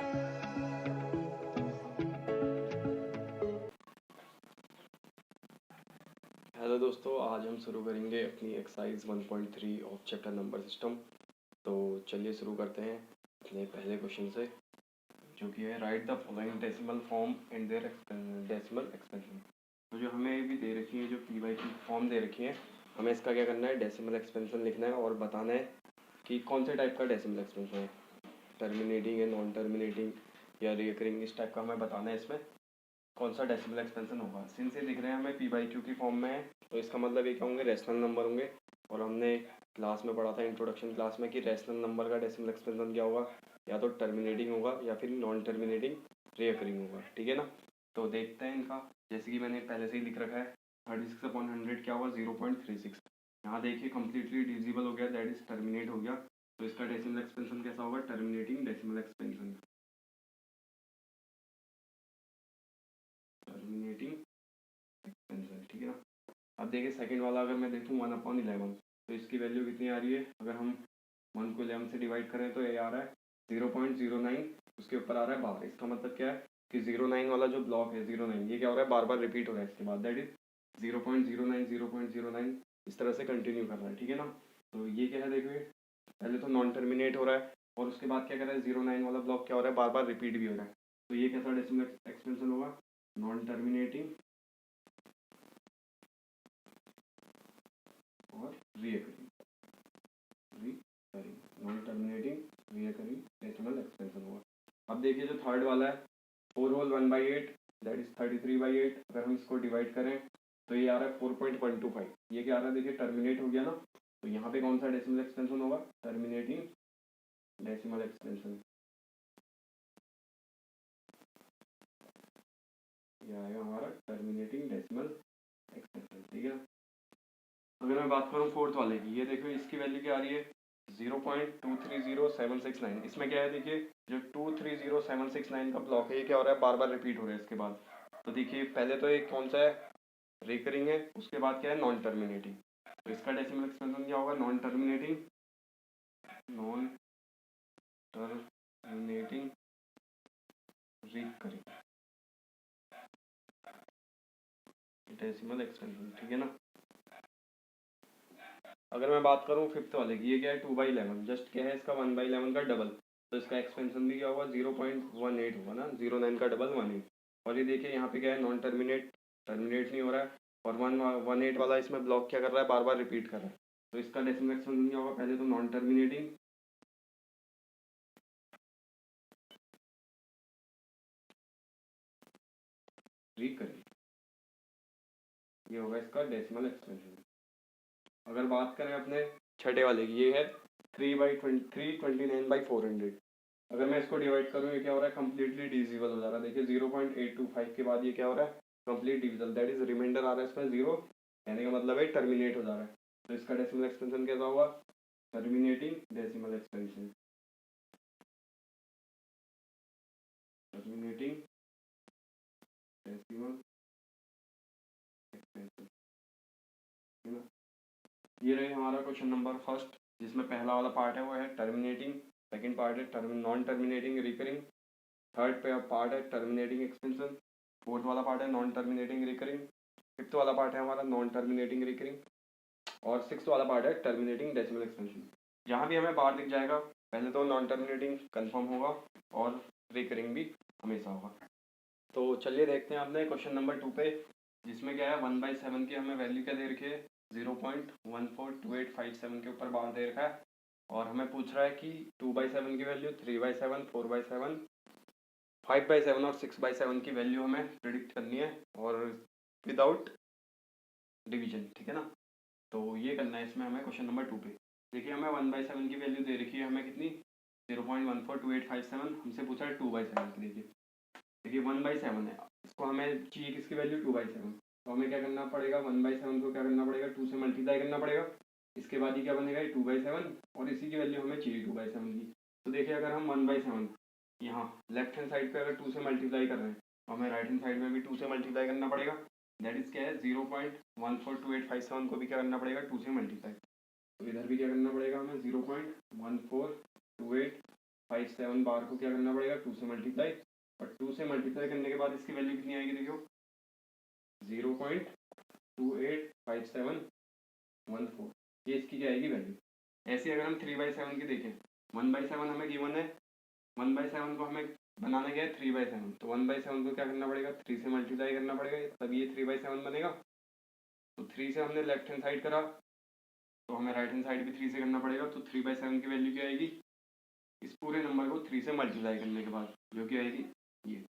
Hello दोस्तों, आज हम शुरू करेंगे अपनी exercise 1.3 of chapter number system. तो चलिए शुरू करते हैं अपने पहले क्वेश्चन से, जो कि है write the following decimal form and their decimal expansion. तो जो हमें भी दे रखी है, जो पी वाई की फॉर्म दे रखी है, हमें इसका क्या करना है, डेसिमल एक्सपेंशन लिखना है और बताना है कि कौन से टाइप का डेसिमल एक्सपेंशन है, टर्मिनेटिंग है, नॉन टर्मिनेटिंग या रिकरिंग, इस टाइप का हमें बताना है इसमें कौन सा डेसिमल एक्सपेंशन होगा। सिंस ये दिख रहे हैं हमें पी बाई क्यू की फॉर्म में है, तो इसका मतलब ये क्या होंगे, रेशनल नंबर होंगे। और हमने क्लास में पढ़ा था, इंट्रोडक्शन क्लास में, कि रेशनल नंबर का डेसिमल एक्सपेंशन क्या होगा, या तो टर्मिनेटिंग होगा या फिर नॉन टर्मिनेटिंग रिकरिंग होगा। ठीक है ना। तो देखते हैं इनका, जैसे कि मैंने पहले से ही लिख रखा है 36/100 क्या होगा, 0.36। यहाँ देखिए कंप्लीटली डिविजिबल हो गया, दैट इज टर्मिनेट हो गया। तो इसका डेसिमल एक्सपेंशन कैसा होगा, terminating decimal expansion, terminating expansion. ठीक है ना। अब देखिए सेकंड वाला, अगर मैं देखूँ 1/11, तो इसकी वैल्यू कितनी आ रही है, अगर हम 1 को 11 से डिवाइड करें तो ये आ रहा है 0.09, उसके ऊपर आ रहा है 12। इसका मतलब क्या है कि 09 वाला जो ब्लॉक है 09, ये क्या हो रहा है, बार बार रिपीट हो रहा है इसके बाद, दैट इज 0.09 0.09, इस तरह से कंटिन्यू कर रहा है। ठीक है ना। तो ये क्या है, देखिए पहले तो नॉन टर्मिनेट हो रहा है और उसके बाद क्या कर रहा है, 09 वाला ब्लॉक क्या हो रहा है, बार बार रिपीट भी हो रहा है। तो ये कैसा डेसिमल एक्सपेंशन होगा, नॉन टर्मिनेटिंग और recurring, non terminating recurring decimal expansion होगा। अब देखिए जो थर्ड वाला है 4 होल 1/8, दैट इज 33/8। अगर हम इसको डिवाइड करें तो ये आ रहा है 4.125। ये क्या आ रहा है, देखिए टर्मिनेट हो गया ना। तो यहाँ पे कौन सा डेसिमल एक्सपेंशन होगा, टर्मिनेटिंग डेसिमल एक्सपेंशन। ये आएगा हमारा टर्मिनेटिंग डेसिमल एक्सपेंशन। ठीक है। अगर मैं बात करूँ फोर्थ वाले की, ये देखो इसकी वैल्यू क्या आ रही है, 0.230769। इसमें क्या है, देखिए जो 230769 का ब्लॉक है, ये क्या हो रहा है, बार बार रिपीट हो रहा है इसके बाद। तो देखिए पहले तो एक कौन सा है, रिकरिंग है, उसके बाद क्या है, नॉन टर्मिनेटिंग। तो इसका डेसिमल एक्सपेंशन क्या होगा, non terminating, non terminating recurring decimal expansion. ठीक है ना। अगर मैं बात करूँ फिफ्थ वाले की, ये क्या है 2/11, जस्ट क्या है इसका 1/11 का डबल। तो इसका एक्सपेंशन भी क्या होगा, 0.18 होगा ना, 09 का डबल 18। और ये देखिए यहाँ पे क्या है, नॉन टर्मिनेट, टर्मिनेट नहीं हो रहा है, और 118 वाला इसमें ब्लॉक क्या कर रहा है, बार बार रिपीट कर रहा है। तो इसका डेसिमल एक्सपेंशन क्या होगा, पहले तो नॉन टर्मिनेटिंग, रिकरिंग, ये होगा इसका डेसिमल एक्सपेंशन। अगर बात करें अपने छठे वाले की, ये है 3/329/400। अगर मैं इसको डिवाइड करूँ, ये क्या हो रहा है, कंप्लीटली डिविजिबल हो जा रहा है। देखिए 0.825 के बाद ये क्या हो रहा है, complete division, that is remainder आ रहा है इसमें 0, कहने का मतलब है टर्मिनेट हो जा रहा है। तो इसका डेसिमल एक्सपेंशन कैसा होगा, terminating decimal expansion, terminating decimal expansion. है ना। ये रहे हमारा क्वेश्चन नंबर फर्स्ट, जिसमें पहला वाला पार्ट है वो है टर्मिनेटिंग, सेकंड पार्ट है non terminating recurring, third part है टर्मिनेटिंग एक्सपेंशन, फोर्थ वाला पार्ट है नॉन टर्मिनेटिंग रिकरिंग, फिफ्थ वाला पार्ट है हमारा नॉन टर्मिनेटिंग रिकरिंग, और सिक्स वाला पार्ट है टर्मिनेटिंग डेसिमल एक्सपेंशन। जहाँ भी हमें बार दिख जाएगा, पहले तो नॉन टर्मिनेटिंग कंफर्म होगा और रिकरिंग भी हमेशा होगा। तो चलिए देखते हैं अपने क्वेश्चन नंबर 2 पे, जिसमें क्या है 1/7 की हमें वैल्यू क्या दे रखी है, 0.142857 के ऊपर बार दे रखा है। और हमें पूछ रहा है कि 2/7 की वैल्यू, 3/7, 4/7, 5/7 और 6/7 की वैल्यू हमें प्रिडिक्ट करनी है, और विदाउट डिवीजन। ठीक है ना। तो ये करना है इसमें हमें क्वेश्चन नंबर 2 पे। देखिए हमें 1/7 की वैल्यू दे रखी है हमें कितनी, 0.142857, हमसे पूछा है 2/7 की। देखिए 1/7 है, इसको हमें चाहिए किसकी वैल्यू, 2/7। तो हमें क्या करना पड़ेगा, 1/7 को क्या करना पड़ेगा, 2 से मल्टीप्लाई करना पड़ेगा। इसके बाद ही क्या बनेगा, 2/7, और इसी की वैल्यू हमें चाहिए 2/7 की। तो देखिए अगर हम 1/7 यहाँ लेफ्ट हैंड साइड पे अगर 2 से मल्टीप्लाई कर रहे हैं, तो हमें राइट हैंड साइड में भी 2 से मल्टीप्लाई करना पड़ेगा। दैट इज क्या है, 0.142857 को भी क्या करना पड़ेगा, 2 से मल्टीप्लाई। तो इधर भी क्या करना पड़ेगा हमें, 0.1428 0.57 बार को क्या करना पड़ेगा, 2 से मल्टीप्लाई, और 2 से मल्टीप्लाई करने के बाद इसकी वैल्यू कितनी आएगी, देखो 0.285714, ये इसकी क्या आएगी वैल्यू। ऐसे अगर हम 3/7 की देखें, 1/7 हमें गिवन है, 1/7 को हमें बनाना क्या है 3/7, तो 1/7 को क्या करना पड़ेगा 3 से मल्टीप्लाई करना पड़ेगा, तभी ये 3/7 बनेगा। तो 3 से हमने लेफ्ट हैंड साइड करा, तो हमें राइट हैंड साइड भी 3 से करना पड़ेगा, तो 3/7 की वैल्यू क्या आएगी, इस पूरे नंबर को 3 से मल्टीप्लाई करने के बाद जो कि आएगी ये।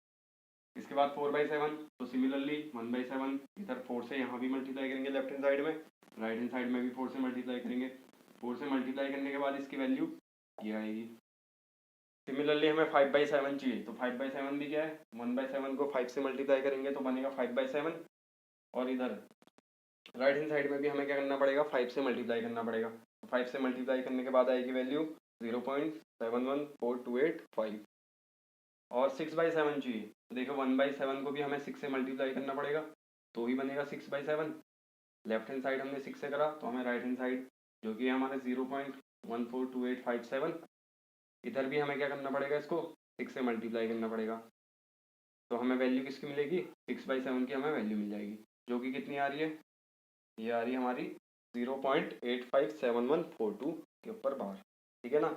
इसके बाद 4/7, तो सिमिलरली 1/7 इधर 4 से यहाँ भी मल्टीप्लाई करेंगे लेफ्ट हैंड साइड में, राइट हैंड साइड में भी 4 से मल्टीप्लाई करेंगे। 4 से मल्टीप्लाई करने के बाद इसकी वैल्यू ये आएगी। सिमिलरली हमें 5/7 चाहिए, तो 5/7 भी क्या है, 1/7 को 5 से मल्टीप्लाई करेंगे तो बनेगा 5/7, और इधर राइट हैंड साइड में भी हमें क्या करना पड़ेगा 5 से मल्टीप्लाई करना पड़ेगा। 5 से मल्टीप्लाई करने के बाद आएगी वैल्यू 0.714285, और 6/7 चाहिए, तो देखो 1/7 को भी हमें 6 से मल्टीप्लाई करना पड़ेगा, तो ही बनेगा 6/7। लेफ्ट हैंड साइड हमने 6 से करा, तो हमें राइट हैंड साइड जो कि हमारे 0.142857, इधर भी हमें क्या करना पड़ेगा, इसको 6 से मल्टीप्लाई करना पड़ेगा, तो हमें वैल्यू किसकी मिलेगी 6/7 की हमें वैल्यू मिल जाएगी, जो कि कितनी आ रही है, ये आ रही है हमारी 0.857142 के ऊपर बार, ठीक है ना।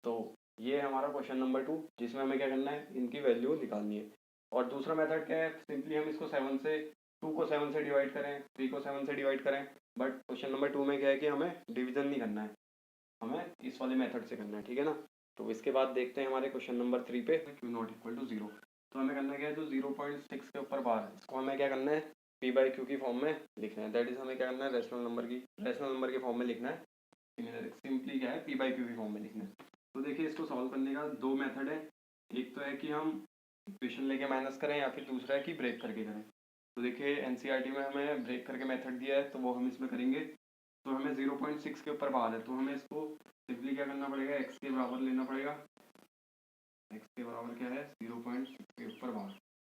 तो ये है हमारा क्वेश्चन नंबर 2, जिसमें हमें क्या करना है, इनकी वैल्यू निकालनी है। और दूसरा मेथड क्या है, सिंपली हम इसको 7 से 2 को 7 से डिवाइड करें, 3 को 7 से डिवाइड करें, बट क्वेश्चन नंबर 2 में क्या है कि हमें डिवीजन नहीं करना है, हमें इस वाले मेथड से करना है, ठीक है ना। तो इसके बाद देखते हैं हमारे क्वेश्चन नंबर 3 पे, क्यू नॉट इक्वल टू 0, तो हमें करना क्या है, जो 0.6 के ऊपर बार है इसको हमें क्या करना है p/q की फॉर्म में लिखना है, दैट इज हमें क्या करना है रैशनल नंबर के फॉर्म में लिखना है, सिंपली क्या है p/q की फॉर्म में लिखना है। तो देखिए इसको सॉल्व करने का 2 मेथड है, एक तो है कि हम इक्वेशन लेके माइनस करें, या फिर दूसरा है कि ब्रेक करके करें। तो देखिए एनसीईआरटी में हमें ब्रेक करके मेथड दिया है, तो वो हम इसमें करेंगे। तो हमें 0.6 के ऊपर बार है, तो हमें इसको सिंपली क्या करना पड़ेगा, x के बराबर लेना पड़ेगा, x के बराबर क्या है 0.6 के ऊपर बार,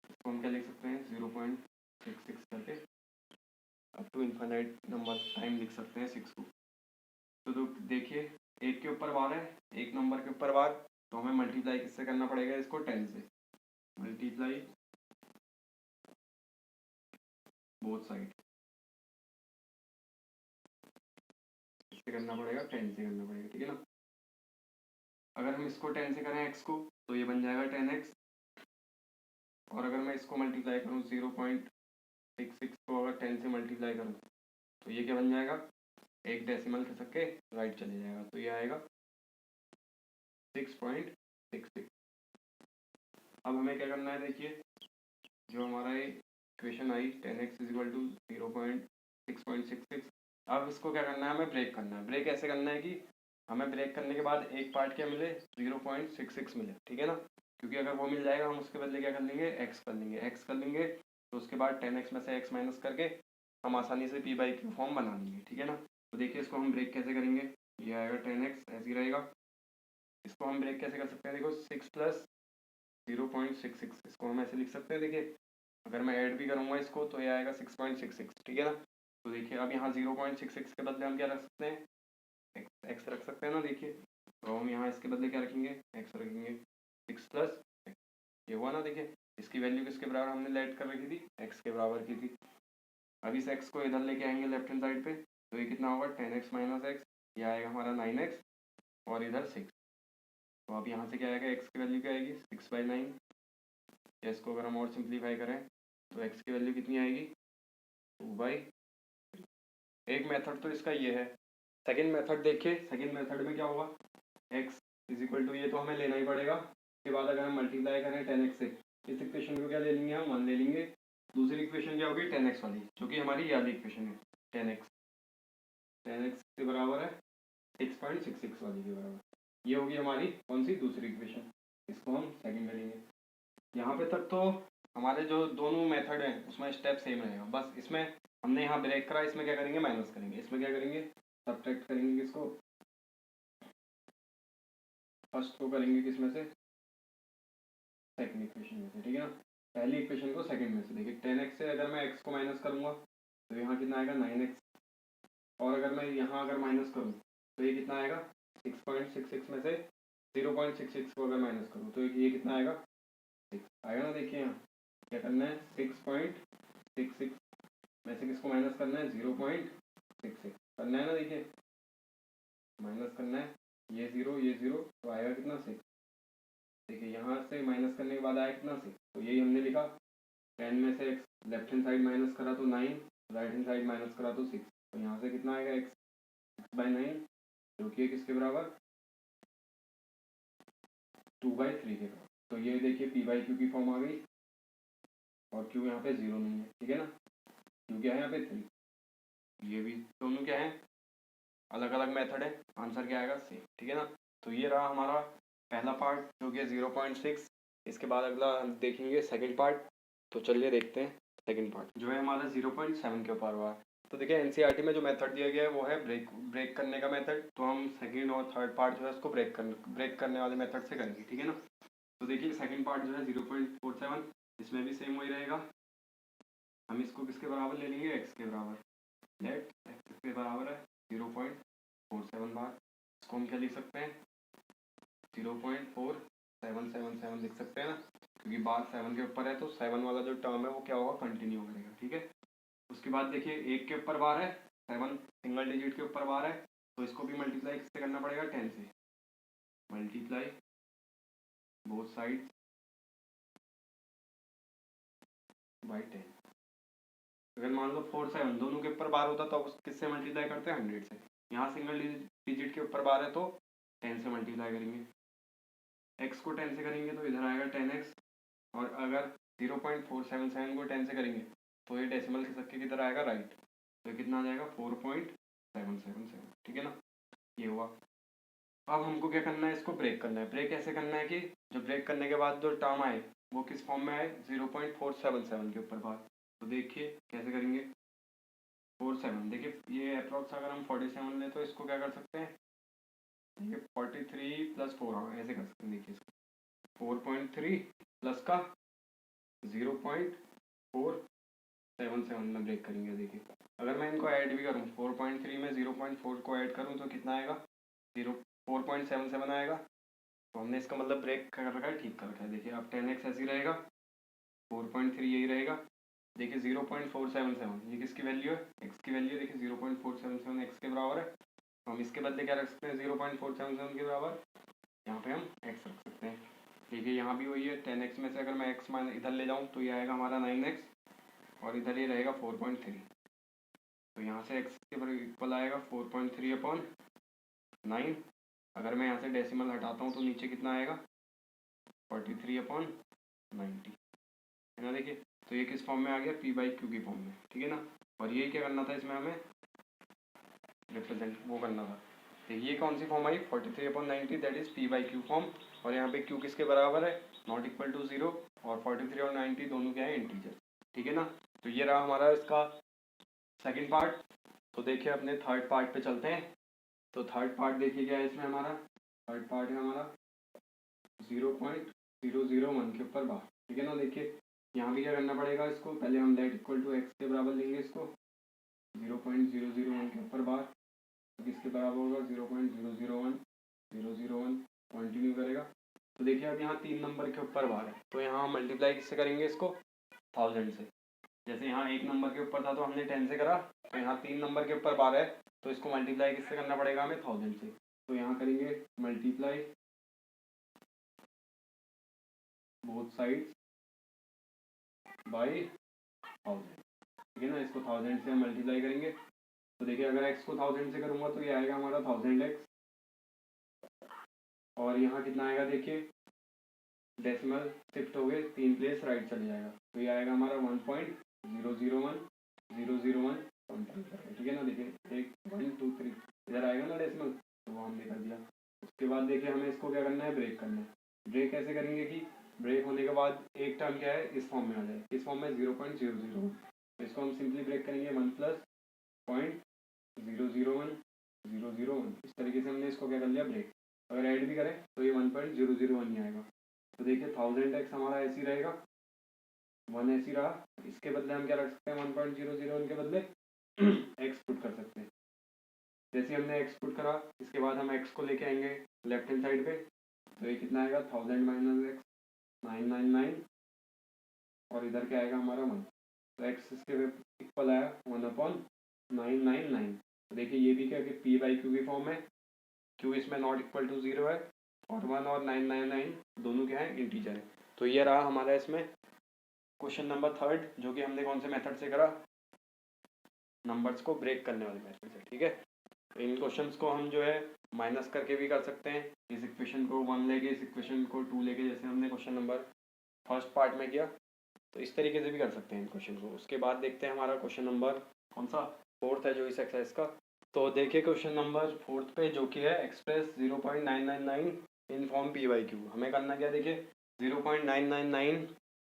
इसको हम क्या लिख सकते हैं 0.66 करके up to infinite number time लिख सकते हैं 6 को। तो देखिए 1 के ऊपर बार है, एक नंबर के ऊपर बार, तो हमें मल्टीप्लाई किससे करना पड़ेगा, इसको 10 से, मल्टीप्लाई बोथ साइड, इससे करना पड़ेगा 10 से करना पड़ेगा, ठीक है ना। अगर हम इसको 10 से करें x को, तो ये बन जाएगा 10x, और अगर मैं इसको मल्टीप्लाई करूँ 0.66 को अगर 10 से मल्टीप्लाई करूँ, तो ये क्या बन जाएगा, एक डेसिमल खसक के राइट चले जाएगा, तो ये आएगा 6.66। अब हमें क्या करना है, देखिए जो हमारा ये equation I 10x equal to 0.666, अब इसको क्या करना है, हमें ब्रेक करना है। ब्रेक ऐसे करना है कि हमें ब्रेक करने के बाद एक पार्ट क्या मिले 0.66 मिले, ठीक है ना, क्योंकि अगर वो मिल जाएगा हम उसके बदले क्या कर लेंगे x कर लेंगे, तो उसके बाद 10x में से x माइनस करके हम आसानी से p/q फॉर्म बना लेंगे, ठीक है ना। तो देखिए इसको हम ब्रेक कैसे करेंगे, ये आएगा 10x ऐसे ही रहेगा, इसको हम ब्रेक कैसे कर सकते हैं, देखो 6 प्लस 0.66, इसको हम ऐसे लिख सकते हैं, देखिए अगर मैं ऐड भी करूंगा इसको तो ये आएगा 6.66, ठीक है ना। तो देखिए अब यहाँ 0.66 के बदले हम क्या रख सकते हैं, एक्स रख सकते हैं ना, देखिए तो हम यहाँ इसके बदले क्या रखेंगे, एक्स रखेंगे, 6 प्लस ये हुआ ना, देखिए इसकी वैल्यू किसके बराबर हमने लेट कर रखी थी, एक्स के बराबर की थी। अब इस एक्स को इधर लेके आएंगे लेफ्ट हैंड साइड पे, तो ये कितना होगा 10x माइनस एक्स, ये आएगा हमारा 9x, और इधर 6, तो अब यहाँ से क्या आएगा, एक्स की वैल्यू क्या आएगी 6/9, इसको अगर हम और सिंप्लीफाई करें तो एक्स की वैल्यू कितनी आएगी 2/3। एक मेथड तो इसका ये है। सेकंड मेथड देखिए, सेकंड मेथड में क्या होगा, x इज इक्वल टू, ये तो हमें लेना ही पड़ेगा, उसके बाद अगर हम मल्टीप्लाई करें 10x से, इस इक्वेशन को क्या ले लेंगे हम 1 ले लेंगे, दूसरी इक्वेशन क्या होगी 10x वाली, जो कि हमारी ये वाली इक्वेशन है 10x के बराबर है 6.66 वाली के बराबर, ये होगी हमारी कौन सी दूसरी इक्वेशन, इसको हम सेकंड में लेंगे। यहाँ पे तक तो हमारे जो दोनों मेथड हैं उसमें स्टेप सेम रहेगा, बस इसमें हमने यहाँ ब्रेक करा, इसमें क्या करेंगे माइनस करेंगे, इसमें क्या करेंगे सब्ट्रैक्ट करेंगे, किसको फर्स्ट को करेंगे किसमें से, सेकंड इक्वेशन में से, ठीक है ना, पहली इक्वेशन को सेकंड में से। देखिए 10x से अगर मैं x को माइनस करूंगा तो यहाँ कितना आएगा 9x, और अगर मैं यहाँ अगर माइनस करूँ तो ये कितना आएगा 6.66 में से 0.66 को अगर माइनस करूँ तो ये कितना आएगा, 6 आएगा ना। देखिए यहाँ क्या करना है, 6.66 में से किसको माइनस करना है, 0.66 करना है ना। देखिए माइनस करना है, ये जीरो तो आएगा कितना, 6। देखिए यहाँ से माइनस करने के बाद आया कितना, 6। तो यही हमने लिखा, 10 में से x left hand side minus करा तो 9, राइट हैंड साइड माइनस करा तो 6। तो यहाँ से कितना आएगा, x 6/9 जो कि किसके बराबर, 2/3 के बराबर। तो ये देखिए p/q की फॉर्म आ गई, और q यहाँ पे 0 नहीं है, ठीक है ना। q क्या है यहाँ पे 3, ये भी दोनों क्या है, अलग अलग मेथड है, आंसर क्या आएगा, सेम, ठीक है ना। तो ये रहा हमारा पहला पार्ट जो कि 0.6। इसके बाद अगला देखेंगे सेकंड पार्ट। तो चलिए देखते हैं सेकंड पार्ट जो है हमारा 0.7 के ऊपर हुआ। तो देखिए एनसीईआरटी में जो मेथड दिया गया है वो है ब्रेक करने का मेथड। तो हम सेकंड और थर्ड पार्ट जो है उसको ब्रेक करने वाले मेथड से करेंगे, ठीक है ना। तो देखिए सेकंड पार्ट जो है 0.47, इसमें भी सेम वही रहेगा। हम इसको किसके बराबर ले लेंगे, एक्स के बराबर। लेट एक्स के बराबर है 0.47 बार। इसको हम क्या लिख सकते हैं, 0.4777 लिख सकते हैं ना, क्योंकि बार 7 के ऊपर है तो 7 वाला जो टर्म है वो क्या होगा, कंटिन्यू करेगा, ठीक है। उसके बाद देखिए 1 के ऊपर बार है, 7 सिंगल डिजिट के ऊपर बार है, तो इसको भी मल्टीप्लाई किससे करना पड़ेगा, 10 से। Multiply both side by 10। अगर मान लो 4 7 दोनों के ऊपर बार होता तो किससे मल्टीप्लाई करते हैं, 100 से। यहाँ सिंगल डिजिट के ऊपर बार है तो 10 से मल्टीप्लाई करेंगे। x को 10 से करेंगे तो इधर आएगा 10x, और अगर 0.477 को 10 से करेंगे तो ये डेसिमल खिसक किधर आएगा, राइट। तो कितना आ जाएगा, 4.777, ठीक है ना। ये हुआ। अब हमको क्या करना है, इसको ब्रेक करना है। ब्रेक ऐसे करना है कि जो ब्रेक करने के बाद जो टर्म आए वो किस फॉर्म में आए, 0.477 के ऊपर बार। तो देखिए कैसे करेंगे, 47, देखिए ये अप्रॉक्स अगर हम 47 लें तो इसको क्या कर सकते हैं, ये 43 + 4, हाँ ऐसे कर सकते हैं। देखिए 4.3 प्लस का 0.477 में ब्रेक करेंगे। देखिए अगर मैं इनको ऐड भी करूँ, 4.3 में 0.4 को ऐड करूँ तो कितना आएगा, 4.77 आएगा। तो हमने इसका मतलब ब्रेक कर रखा है, ठीक कर रखा है। देखिए अब 10x ऐसे ही रहेगा, 4.3 यही रहेगा। देखिए 0.477 ये किसकी वैल्यू है, x की वैल्यू है। देखिए 0.477 x के बराबर है। तो हम इसके बदले क्या रख सकते हैं, 0.477 के बराबर यहाँ पे हम x रख सकते हैं। देखिए यहाँ भी वही है, 10x में से अगर मैं x मान इधर ले जाऊँ तो ये आएगा हमारा 9x, और इधर ये रहेगा 4.3। तो यहाँ से x के बराबर इक्वल आएगा 4.3/9। अगर मैं यहाँ से डेसिमल हटाता हूँ तो नीचे कितना आएगा, 43/90, है ना। देखिए तो ये किस फॉर्म में आ गया, p/q की फॉर्म में, ठीक है ना। और ये क्या करना था, इसमें हमें रिप्रेजेंट वो करना था। तो ये कौन सी फॉर्म आई, 43/90, दैट इज p/q फॉर्म। और यहाँ पे q किसके बराबर है, नॉट इक्वल टू 0, और 43 और 90 दोनों क्या है, इंटीजर, ठीक है ना। तो ये रहा हमारा इसका सेकंड पार्ट। तो देखिए अपने थर्ड पार्ट पे चलते हैं। तो थर्ड पार्ट देखिए क्या है इसमें हमारा, थर्ड पार्ट है हमारा 0.001 के ऊपर बार, ठीक है ना। देखिए यहाँ भी क्या करना पड़ेगा, इसको पहले हम लेट इक्वल टू एक्स के बराबर लेंगे, इसको 0.001 के ऊपर बार, तो किसके बराबर होगा, 0.001 कंटिन्यू करेगा। तो देखिए अब यहाँ 3 नंबर के ऊपर बार है, तो यहाँ हम मल्टीप्लाई किससे करेंगे, इसको 1000 से। जैसे यहाँ 1 नंबर के ऊपर था तो हमने 10 से करा, तो यहाँ 3 नंबर के ऊपर बार है तो इसको मल्टीप्लाई किससे करना पड़ेगा हमें, 1000 से। तो यहाँ करेंगे मल्टीप्लाई बोथ साइड्स बाई 1000, ठीक है ना। इसको 1000 से हम मल्टीप्लाई करेंगे। तो देखिए अगर x को 1000 से करूँगा तो ये आएगा हमारा 1000x, और यहाँ कितना आएगा, देखिए डेसिमल शिफ्ट हो गए 3 प्लेस राइट चले जाएगा, तो ये आएगा हमारा 1.001 ठीक है ना। देखिए 1 1 2 3 इधर आएगा ना डेसिमल, तो वो हमने कर दिया। उसके बाद देखिए हमें इसको क्या करना है, ब्रेक करना है। ब्रेक कैसे करेंगे कि ब्रेक होने के बाद एक टर्म क्या है, इस फॉर्म में आ जाए, इस फॉर्म में 0.001, तो इसको हम सिंपली ब्रेक करेंगे 1 + 0.001 इस तरीके से हमने इसको क्या कर लिया, ब्रेक। अगर ऐड भी करें तो ये 1.001 ही आएगा। तो देखिए 1000x हमारा ऐसी रहेगा, 1 ऐसी रहा। इसके बदले हम क्या रख सकते हैं, 1.001 के बदले x पुट कर सकते हैं। जैसे हमने x पुट करा, इसके बाद हम x को लेके आएंगे लेफ्ट हैंड साइड पे, तो ये कितना आएगा 1000 माइनस एक्स 999 और इधर क्या आएगा हमारा 1। तो एक्स इसके इक्वल आया 1/999। तो देखिए ये भी क्या कि पी बाई क्यू की फॉर्म है, क्यू इसमें नॉट इक्वल टू 0 है और 1 और 999 दोनों क्या है इंटीजर है। तो ये रहा हमारा इसमें क्वेश्चन नंबर 3 जो कि हमने कौन से मेथड से करा, नंबर्स को ब्रेक करने वाले मेथड से। ठीक है, इन क्वेश्चंस को हम जो है माइनस करके भी कर सकते हैं, इस इक्वेशन को 1 लेके इस इक्वेशन को 2 लेके, जैसे हमने क्वेश्चन नंबर फर्स्ट पार्ट में किया। तो इस तरीके से भी कर सकते हैं इन क्वेश्चन को। उसके बाद देखते हैं हमारा क्वेश्चन नंबर कौन सा 4th है जो इस एक्सरसाइज का। तो देखिए क्वेश्चन नंबर 4th पे जो कि है express 0.999 in form P by Q. हमें करना क्या, देखिए 0.999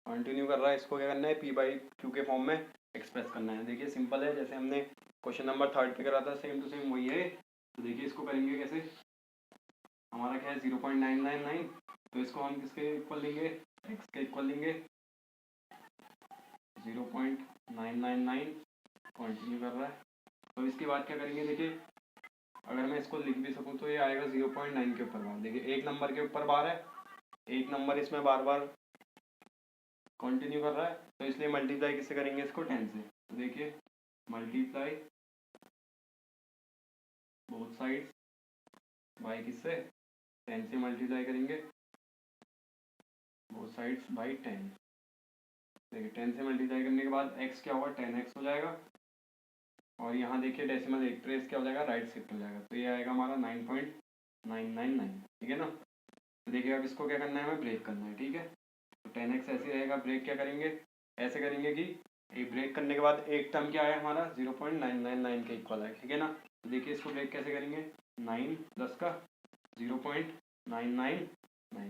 कंटिन्यू कर रहा है, इसको क्या करना है पी बाई क्यू के फॉर्म में एक्सप्रेस करना है। देखिए सिंपल है, जैसे हमने क्वेश्चन नंबर 3 पे करा था सेम टू सेम वही है। तो देखिए इसको करेंगे कैसे, हमारा क्या है 0.999, तो इसको हम किसके इक्वल लेंगे, एक्स के इक्वल लेंगे 0.999 कंटिन्यू कर रहा है। तो इसके बाद क्या करेंगे, देखिए अगर मैं इसको लिख भी सकूं तो ये आएगा 0.9 के ऊपर बार। देखिए एक नंबर के ऊपर बार है, एक नंबर इसमें बार बार कंटिन्यू कर रहा है, तो इसलिए मल्टीप्लाई किससे करेंगे इसको 10 से। तो देखिए मल्टीप्लाई बोथ साइड्स बाई किससे 10 से मल्टीप्लाई करेंगे बोथ साइड्स बाई 10। देखिए 10 से मल्टीप्लाई करने के बाद x क्या होगा 10x हो जाएगा और यहाँ देखिए डेसिमल एक ट्रेस क्या हो जाएगा राइट शिफ्ट हो जाएगा। तो ये आएगा हमारा 9.999। ठीक है ना। तो देखिए अब इसको क्या करना है, हमें ब्रेक करना है। ठीक है, तो 10x ऐसे रहेगा, ब्रेक क्या करेंगे, ऐसे करेंगे कि एक ब्रेक करने के बाद एक टर्म क्या आया हमारा 0.999 के इक्वल है। ठीक है ना। तो देखिए इसको ब्रेक कैसे करेंगे, 9 प्लस का 0.999,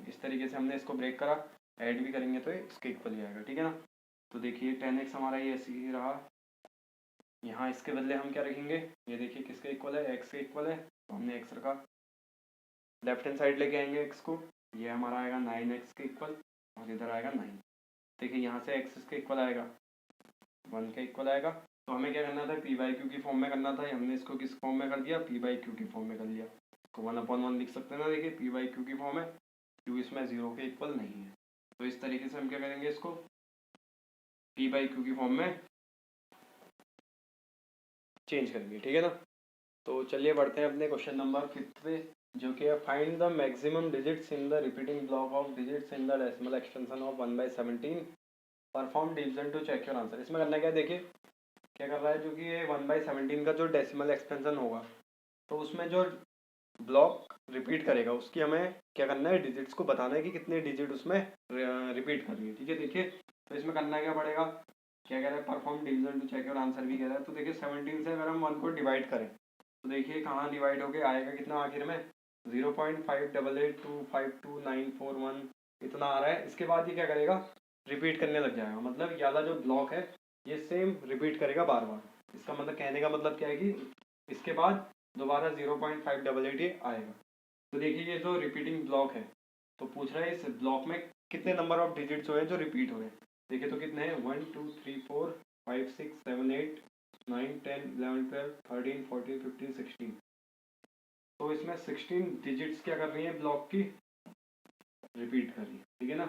इस तरीके से हमने इसको ब्रेक करा। ऐड भी करेंगे तो इसके इक्वल ही आएगा। ठीक है ना। तो देखिए 10x हमारा ये ऐसे ही रहा, यहाँ इसके बदले हम क्या रखेंगे, ये देखिए किसके इक्वल है, x के इक्वल है, तो हमने x रखा। लेफ्ट हैंड साइड लेके आएंगे x को, ये हमारा आएगा 9x के इक्वल और इधर आएगा 9। देखिए यहाँ से x इसके इक्वल आएगा 1 के इक्वल आएगा। तो हमें क्या करना था, पी बाई क्यू की फॉर्म में करना था, हमने इसको किस फॉर्म में कर दिया, पी बाई क्यू की फॉर्म में कर लिया। तो 1/1 लिख सकते हैं ना, देखिए पी बाई क्यू की फॉर्म है, क्यू इसमें 0 के इक्वल नहीं है। तो इस तरीके से हम क्या करेंगे, इसको पी बाई क्यू की फॉर्म में चेंज करेंगे। ठीक है ना। तो चलिए बढ़ते हैं अपने क्वेश्चन नंबर 5 पे, जो कि है find the maximum digits in the repeating block of digits in the decimal extension of 1/17, perform division to check your answer. इसमें करना क्या है, देखिए क्या कर रहा है, जो कि ये 1/17 का जो डेसिमल एक्सटेंशन होगा तो उसमें जो ब्लॉक रिपीट करेगा उसकी हमें क्या करना है, डिजिट्स को बताना है कि कितने डिजिट उसमें रिपीट कर रही है। ठीक है, देखिए तो इसमें करना क्या पड़ेगा, क्या कह रहा है, perform division to check your answer भी कह रहा है। तो देखिए 17 से अगर हम 1 को डिवाइड करें तो देखिए कहाँ डिवाइड होके आएगा कितना आखिर में 0.5882529441 इतना आ रहा है। इसके बाद ये क्या करेगा, रिपीट करने लग जाएगा, मतलब ये वाला जो ब्लॉक है ये सेम रिपीट करेगा बार बार। इसका मतलब कहने का मतलब क्या है कि इसके बाद दोबारा 0.588 आएगा। तो देखिए ये जो रिपीटिंग ब्लॉक है तो पूछ रहा है इस ब्लॉक में कितने नंबर ऑफ डिजिट्स हुए जो रिपीट हुए। देखिए तो कितने हैं 1 2 3 4 5 6 7 8 9 10 11 12 13 14 15 16। तो इसमें 16 डिजिट्स क्या कर रही है ब्लॉक की, रिपीट कर रही है। ठीक है ना।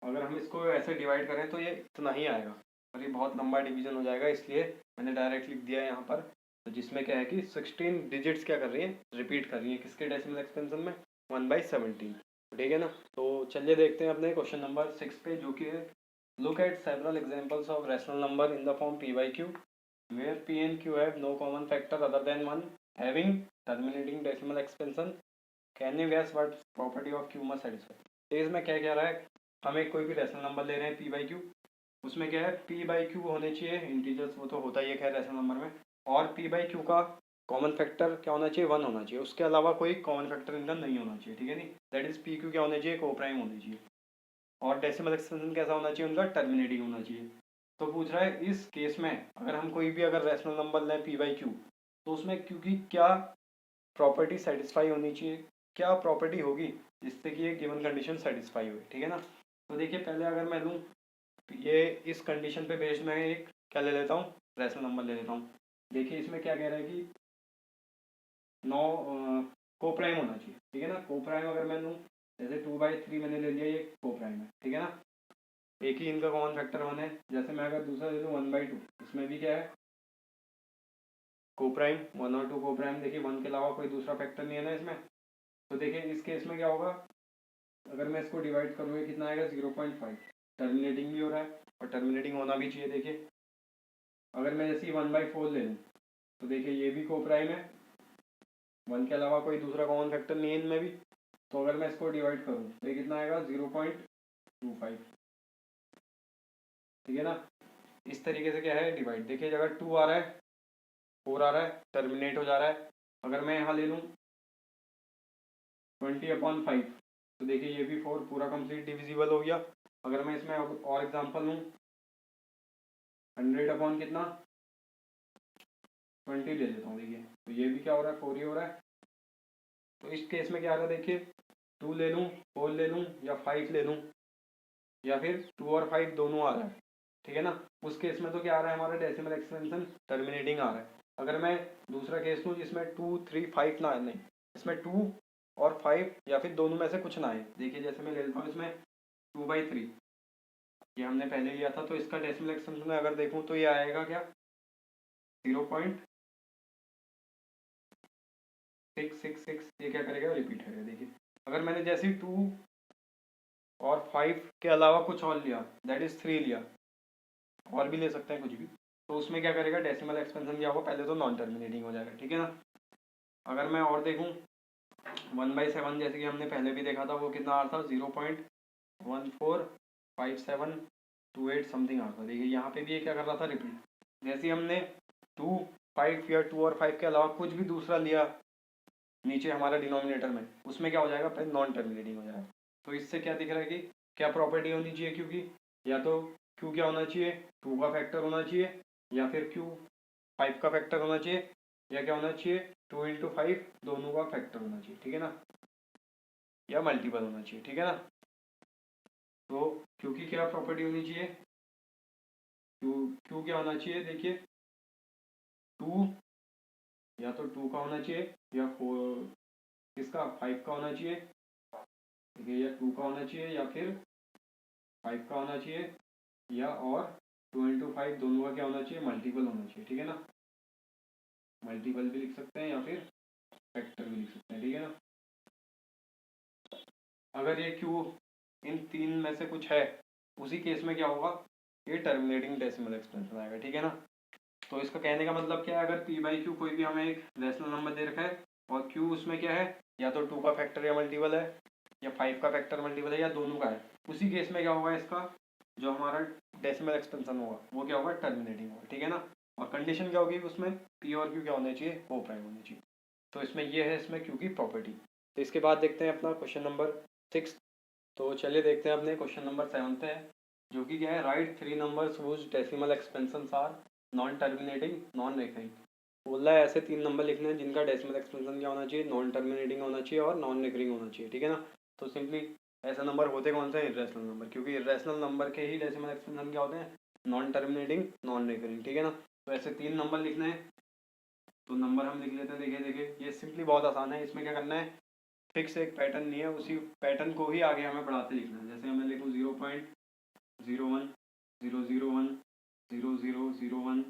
अगर हम इसको ऐसे डिवाइड करें तो ये इतना ही आएगा और ये बहुत लंबा डिवीजन हो जाएगा, इसलिए मैंने डायरेक्ट लिख दिया है यहाँ पर। तो जिसमें क्या है कि 16 डिजिट्स क्या कर रही है, रिपीट कर रही है किसके डेसिमल एक्सपेंशन में 1/17। ठीक है ना। तो चलिए देखते हैं अपने क्वेश्चन नंबर 6 पे, जो कि है look at several examples of rational number in the form p by q where p and q have no common factor other than 1 having terminating decimal expansion, can you guess what property of q must satisfy। तो इसमें क्या कह रहा है, हमें कोई भी rational number ले रहे हैं p by q, उसमें क्या है p by q होने चाहिए इंटीजर्स, वो तो होता ही है खैर रैशनल नंबर में, और p by q का कॉमन फैक्टर क्या होना चाहिए 1 होना चाहिए, उसके अलावा कोई कॉमन फैक्टर इनका नहीं होना चाहिए। ठीक है नहीं, दैट इज पी क्यू क्या होना चाहिए, को प्राइम होनी चाहिए, और डेसिमल एक्सपेंशन कैसा होना चाहिए उनका, टर्मिनेटिंग होना चाहिए। तो पूछ रहा है इस केस में अगर हम कोई भी अगर रैशनल नंबर लें पी बाई क्यू तो उसमें क्यू की क्या प्रॉपर्टी सेटिस्फाई होनी चाहिए, क्या प्रॉपर्टी होगी जिससे कि ये गिवन कंडीशन सेटिस्फाई हुई। ठीक है ना। तो देखिए पहले अगर मैं लूँ ये इस कंडीशन पे बेस्ड मैं एक क्या ले लेता हूँ, रैशनल नंबर ले लेता हूँ। देखिए इसमें क्या कह रहा है कि 9 को प्राइम होना चाहिए, ठीक है ना। को प्राइम अगर मैं लूँ, जैसे 2/3 मैंने ले लिया, ये को प्राइम है, ठीक है ना। एक ही इनका कॉमन फैक्टर 1 है। जैसे मैं अगर दूसरा ले लूँ 1/2, इसमें भी क्या है, को प्राइम 1 और 2 को प्राइम। देखिए 1 के अलावा कोई दूसरा फैक्टर नहीं है ना इसमें। तो देखिए इस केस में क्या होगा, अगर मैं इसको डिवाइड करूँगा कितना आएगा, 0.5। टर्मिनेटिंग भी हो रहा है और टर्मिनेटिंग होना भी चाहिए। देखिए अगर मैं जैसे 1/4 ले लूँ, तो देखिए ये भी को प्राइम है, 1 के अलावा कोई दूसरा कॉमन फैक्टर नहीं है इनमें भी। तो अगर मैं इसको डिवाइड करूँ तो ये कितना आएगा, 0.25, ठीक है ना। इस तरीके से क्या है डिवाइड। देखिए अगर 2 आ रहा है, 4 आ रहा है, टर्मिनेट हो जा रहा है। अगर मैं यहाँ ले लूँ 20/5, तो देखिए ये भी 4 पूरा कंप्लीट डिविजिबल हो गया। अगर मैं इसमें और एग्जांपल लूँ, 100 कितना 20 ले लेता हूँ। देखिए तो ये भी क्या हो रहा है, 4 ही हो रहा है। तो इस केस में क्या आ रहा है, देखिए 2 ले लूँ, 4 ले लूँ या 5 ले लूँ, या फिर 2 और 5 दोनों आ रहा है, ठीक है ना। उस केस में तो क्या आ रहा है हमारा डेसिमल एक्सपेंशन टर्मिनेटिंग आ रहा है। अगर मैं दूसरा केस लूँ जिसमें 2, 3, 5 ना आए, नहीं इसमें 2 और 5 या फिर दोनों में से कुछ ना आए। देखिए जैसे मैं ले लेता हूँ इसमें 2/3, ये हमने पहले लिया था। तो इसका डेसिमल एक्सपेंशन अगर देखूँ तो ये आएगा क्या, 0.666। ये क्या करेगा, रिपीट करेगा। देखिए अगर मैंने जैसे 2 और 5 के अलावा कुछ और लिया, दैट इज 3 लिया, और भी ले सकते हैं कुछ भी, तो उसमें क्या करेगा, डेसिमल एक्सपेंशन क्या होगा, पहले तो नॉन टर्मिनेटिंग हो जाएगा, ठीक है ना। अगर मैं और देखूँ 1/7, जैसे कि हमने पहले भी देखा था, वो कितना आ रहा था, 0.145728 समथिंग आ रहा था। देखिए यहाँ पे भी ये क्या कर रहा था, रिपीट। जैसे हमने 2, 5 या 2 और 5 के अलावा कुछ भी दूसरा लिया नीचे हमारा डिनोमिनेटर में, उसमें क्या हो जाएगा, पहले नॉन टर्मिनेटिंग हो जाएगा। तो इससे क्या दिख रहा है कि क्या प्रॉपर्टी होनी चाहिए, क्योंकि या तो क्यू क्या होना चाहिए, 2 का फैक्टर होना चाहिए, या फिर क्यू 5 का फैक्टर होना चाहिए, या क्या होना चाहिए, 2 × 5 दोनों का फैक्टर होना चाहिए, ठीक है ना, या मल्टीपल होना चाहिए, ठीक है ना। तो क्यू की क्या प्रॉपर्टी होनी चाहिए, क्यू क्यू क्या होना चाहिए, देखिए 2 या तो 2 का होना चाहिए, या 4 किसका, 5 का होना चाहिए, ठीक है, या 2 का होना चाहिए, या फिर 5 का होना चाहिए, या और 2 × 5 दोनों का क्या होना चाहिए, मल्टीपल होना चाहिए, ठीक है ना। मल्टीपल भी लिख सकते हैं या फिर फैक्टर भी लिख सकते हैं, ठीक है ना। अगर ये क्यू इन तीन में से कुछ है, उसी केस में क्या होगा, ये टर्मिनेटिंग डेसिमल एक्सपेंशन आएगा, ठीक है ना। तो इसका कहने का मतलब क्या है, अगर p/q कोई भी हमें एक रैशनल नंबर दे रखा है और q उसमें क्या है, या तो 2 का फैक्टर या मल्टीपल है, या 5 का फैक्टर मल्टीपल है, या दोनों का है, उसी केस में क्या होगा, इसका जो हमारा डेसिमल एक्सपेंशन होगा वो क्या होगा, टर्मिनेटिंग होगा, ठीक है ना। और कंडीशन क्या होगी उसमें, p और q क्या होने चाहिए, को प्राइम होने चाहिए। तो इसमें ये है इसमें q की प्रॉपर्टी। तो इसके बाद देखते हैं अपना क्वेश्चन नंबर 6। तो चलिए देखते हैं अपने क्वेश्चन नंबर 7 पे है, जो कि क्या है, write 3 numbers whose decimal expansions are non terminating non recurring. बोल रहा है ऐसे 3 नंबर लिखने हैं जिनका डेसिमल एक्सपेंशन क्या होना चाहिए, नॉन टर्मिनेटिंग होना चाहिए और नॉन रिकरिंग होना चाहिए, ठीक है ना। तो सिंपली ऐसे नंबर होते कौन से, इरेशनल नंबर, क्योंकि इरेशनल नंबर के ही डेसिमल एक्सपेंशन क्या होते हैं, नॉन टर्मिनेटिंग नॉन रिकरिंग, ठीक है ना। तो ऐसे 3 नंबर लिखने हैं, तो नंबर हम लिख लेते हैं। देखिए देखिए ये सिंपली बहुत आसान है, इसमें क्या करना है, फिक्स एक पैटर्न नहीं है, उसी पैटर्न को ही आगे हमें बढ़ाते लिखना है। जैसे मैं लिखूँ 0.01 001 0001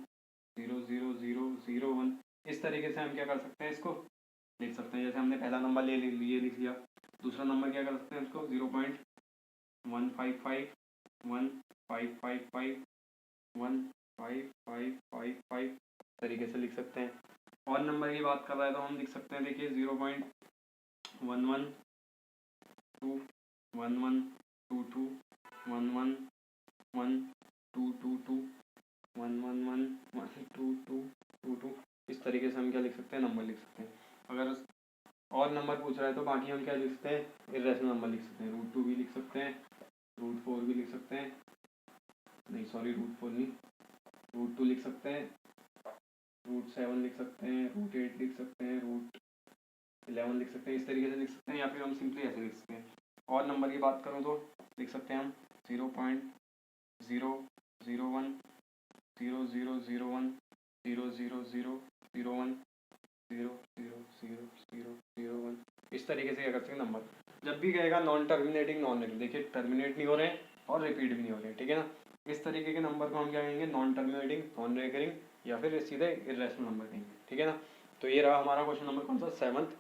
00001, इस तरीके से हम क्या कर सकते हैं, इसको लिख सकते हैं। जैसे हमने पहला नंबर ले लिख लिया, दूसरा नंबर क्या कर सकते हैं इसको, 0.1555 1555 15555 तरीके से लिख सकते हैं। और नंबर की बात कर रहा है तो हम लिख सकते हैं, देखिए 0.11 2 1122 1111222 1111222, इस तरीके से हम क्या लिख सकते हैं, नंबर लिख सकते हैं। अगर और नंबर पूछ रहा है तो बाकी हम क्या लिख सकते हैं, इरेशनल नंबर लिख सकते हैं। √2 भी लिख सकते हैं, √4 भी लिख सकते हैं, नहीं सॉरी √4 नहीं, √2 लिख सकते हैं, √7 लिख सकते हैं, √8 लिख सकते हैं, √11 लिख सकते हैं, इस तरीके से लिख सकते हैं, या फिर हम सिंपली ऐसे लिख सकते हैं। और नंबर की बात करूँ तो लिख सकते हैं हम 0.001 0001 00001 0 0 0 0 0 1, इस तरीके से क्या कर सकते हैं नंबर। जब भी कहेगा नॉन टर्मिनेटिंग नॉन रेकरिंग, देखिए टर्मिनेट नहीं हो रहे हैं और रिपीट भी नहीं हो रहे हैं, ठीक है ना। इस तरीके के नंबर को हम क्या कहेंगे, नॉन टर्मिनेटिंग नॉन रेकरिंग या फिर सीधे इर्रेशनल नंबर कहेंगे, ठीक है ना। तो ये रहा हमारा क्वेश्चन नंबर कौन सा, 7th।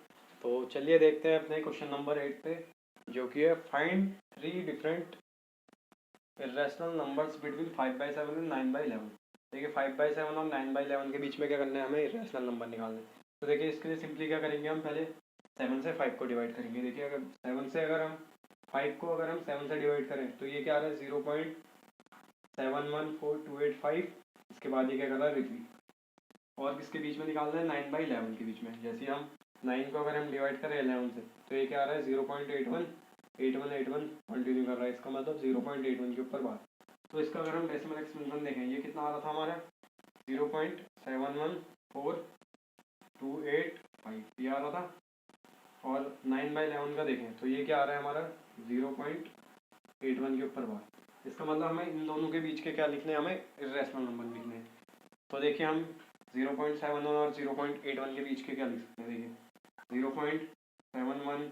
तो चलिए देखते हैं अपने क्वेश्चन नंबर 8 पे, जो कि है find 3 different irrational numbers between 5/7 and 9/11। देखिए 5/7 और 9/11 के बीच में क्या करना है, हमें इर्रेशनल नंबर निकालना है। तो देखिए इसके लिए सिंपली क्या करेंगे, हम पहले 7 से 5 को डिवाइड करेंगे। देखिए अगर 7 से अगर हम 5 को अगर हम 7 से डिवाइड करें तो ये क्या आ रहा है 0.711425। इसके बाद ये क्या कर रहा है रिपीट। और किसके बीच में निकालना है, 9/11 के बीच में। जैसे हम 9 को अगर हम डिवाइड करें 11 से तो ये क्या आ रहा है 0.81 कंटिन्यू कर रहा है, इसका मतलब 0.81 के ऊपर बार। तो इसका अगर हम डेसिमल एक्सपेंशन देखें, ये कितना आ रहा था हमारा 0.714285 ये आ रहा था। और 9/11 का देखें तो ये क्या आ रहा है हमारा 0.81 के ऊपर बार। इसका मतलब हमें इन दोनों के बीच के क्या लिखने हैं, हमें इर्रेशनल नंबर लिखने हैं। तो देखिए हम 0.71 और 0.81 के बीच के क्या लिख सकते हैं, देखिए 0.71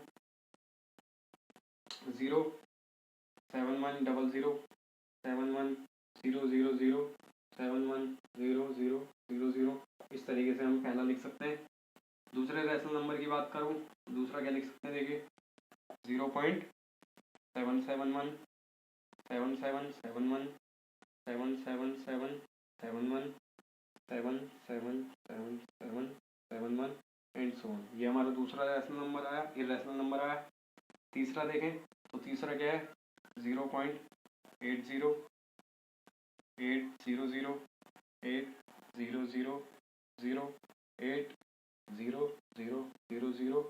0 7100 71000 7100000, इस तरीके से हम पहला लिख सकते हैं। दूसरे रैशनल नंबर की बात करूं, दूसरा क्या लिख सकते हैं, देखिए 0.771 7771 77771 7777771 एंड सो ऑन। ये हमारा दूसरा रैशनल नंबर आया, इर्रेशनल नंबर आया। तीसरा देखें तो तीसरा क्या है 0.80 800 800 80000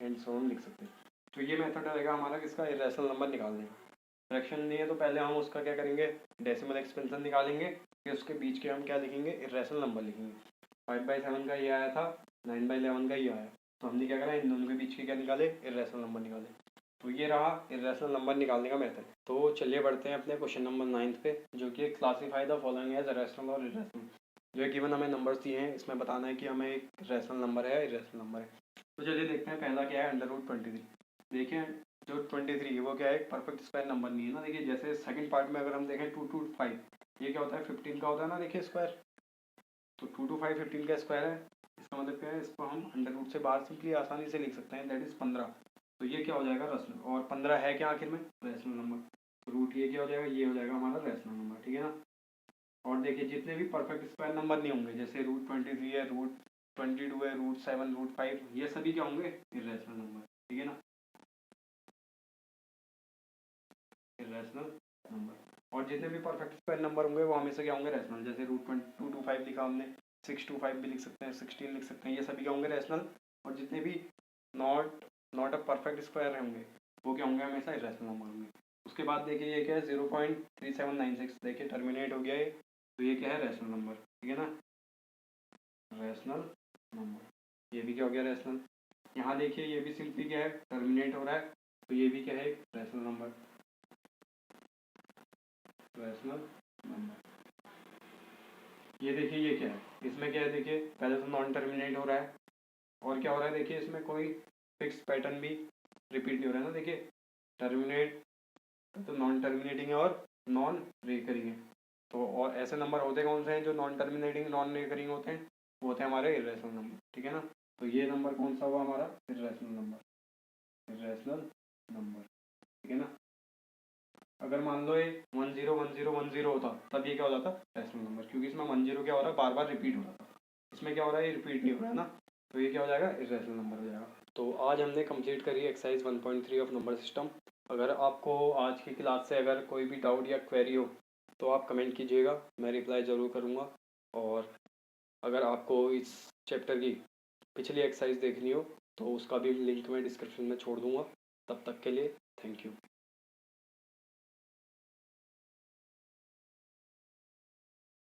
एंड सो ऑन लिख सकते हैं। तो ये मेथड रहेगा हमारा किसका, इर्रेशनल नंबर निकालने का। फ्रैक्शन नहीं है तो पहले हम उसका क्या करेंगे, डेसिमल एक्सपेंशन निकालेंगे, फिर उसके बीच के हम क्या लिखेंगे, इर्रेशनल नंबर लिखेंगे। 5/7 का ये आया था, 9/11 का ये आया, तो हमने क्या करा, इन दोनों के बीच के क्या निकाले, इर्रेशनल नंबर निकाले। तो ये रहा इर्रेशनल नंबर निकालने का मेथड। तो चलिए बढ़ते हैं अपने क्वेश्चन नंबर 9 पे, जो कि classify the following as rational और इर्रेशनल। जो है गिवन हमें नंबर्स दिए हैं, इसमें बताना है कि हमें एक रैशनल नंबर है, इर्रेशनल नंबर है। तो चलिए देखते हैं, पहला क्या है √23। देखिए जो 23 है वो क्या है, परफेक्ट स्क्वायर नंबर नहीं है ना। देखिए जैसे सेकंड पार्ट में अगर हम देखें 2 to 5, ये क्या होता है 15 का होता है ना, देखिए स्क्वायर। तो 2 to 5 15 का स्क्वायर है, इसका मतलब क्या है, इसको हम अंडर रूट से बाहर सिंपली आसानी से लिख सकते हैं, दैट इज 15। तो ये क्या हो जाएगा रैशनल, और 15 है क्या आखिर में, रैशनल नंबर। तो रूट ये क्या हो जाएगा, ये हो जाएगा हमारा रैशनल नंबर, ठीक है ना। और देखिए जितने भी परफेक्ट स्क्वायर नंबर नहीं होंगे, जैसे √23 है, √22 है, √7 √5, ये सभी क्या होंगे, इर्रेशनल नंबर, ठीक है ना, इर्रेशनल नंबर। और जितने भी परफेक्ट स्क्वायर नंबर होंगे वो हमेशा क्या होंगे, रैशनल। जैसे √225 लिखा हमने, 625 भी लिख सकते हैं, 16 लिख सकते हैं, ये सभी क्या होंगे, रैशनल। और जितने भी नॉट अ परफेक्ट स्क्वायर होंगे वो क्या होंगे, हमेशा इर्रेशनल नंबर होंगे। उसके बाद देखिए ये क्या है 0.3796, देखिए टर्मिनेट हो गया है, तो ये क्या है, रैशनल नंबर, ठीक है ना, रैशनल नंबर। ये भी क्या हो गया, रैशनल। यहाँ देखिए ये भी सिंपली क्या है, टर्मिनेट हो रहा है, तो ये भी क्या है, रैशनल नंबर, रैशनल नंबर। ये देखिए ये क्या है, इसमें क्या है, देखिए पहले तो नॉन टर्मिनेट हो रहा है, और क्या हो रहा है, देखिए इसमें कोई फिक्स पैटर्न भी रिपीट नहीं हो रहा है ना। देखिए टर्मिनेट तो नॉन टर्मिनेटिंग है और नॉन रिकरिंग है। तो और ऐसे नंबर होते कौन से हैं जो नॉन टर्मिनेटिंग नॉन रिकरिंग होते हैं, वो होते हैं हमारे इर्रेशनल नंबर, ठीक है ना। तो ये नंबर कौन सा हुआ हमारा, इर्रेशनल नंबर, इर्रेशनल नंबर, ठीक है ना। अगर मान लो ये 101010 होता तब ये क्या हो जाता, रैशनल नंबर, क्योंकि इसमें 10 क्या हो रहा है, बार बार रिपीट हो रहा था। इसमें क्या हो रहा है, ये रिपीट नहीं हो रहा है ना, तो ये क्या हो जाएगा, इर्रेशनल नंबर हो जाएगा। तो आज हमने कंप्लीट करी एक्सरसाइज 1.3 ऑफ नंबर सिस्टम। अगर आपको आज की क्लास से अगर कोई भी डाउट या क्वेरी हो तो आप कमेंट कीजिएगा, मैं रिप्लाई ज़रूर करूँगा। और अगर आपको इस चैप्टर की पिछली एक्सरसाइज देखनी हो तो उसका भी लिंक मैं डिस्क्रिप्शन में छोड़ दूँगा। तब तक के लिए थैंक यू।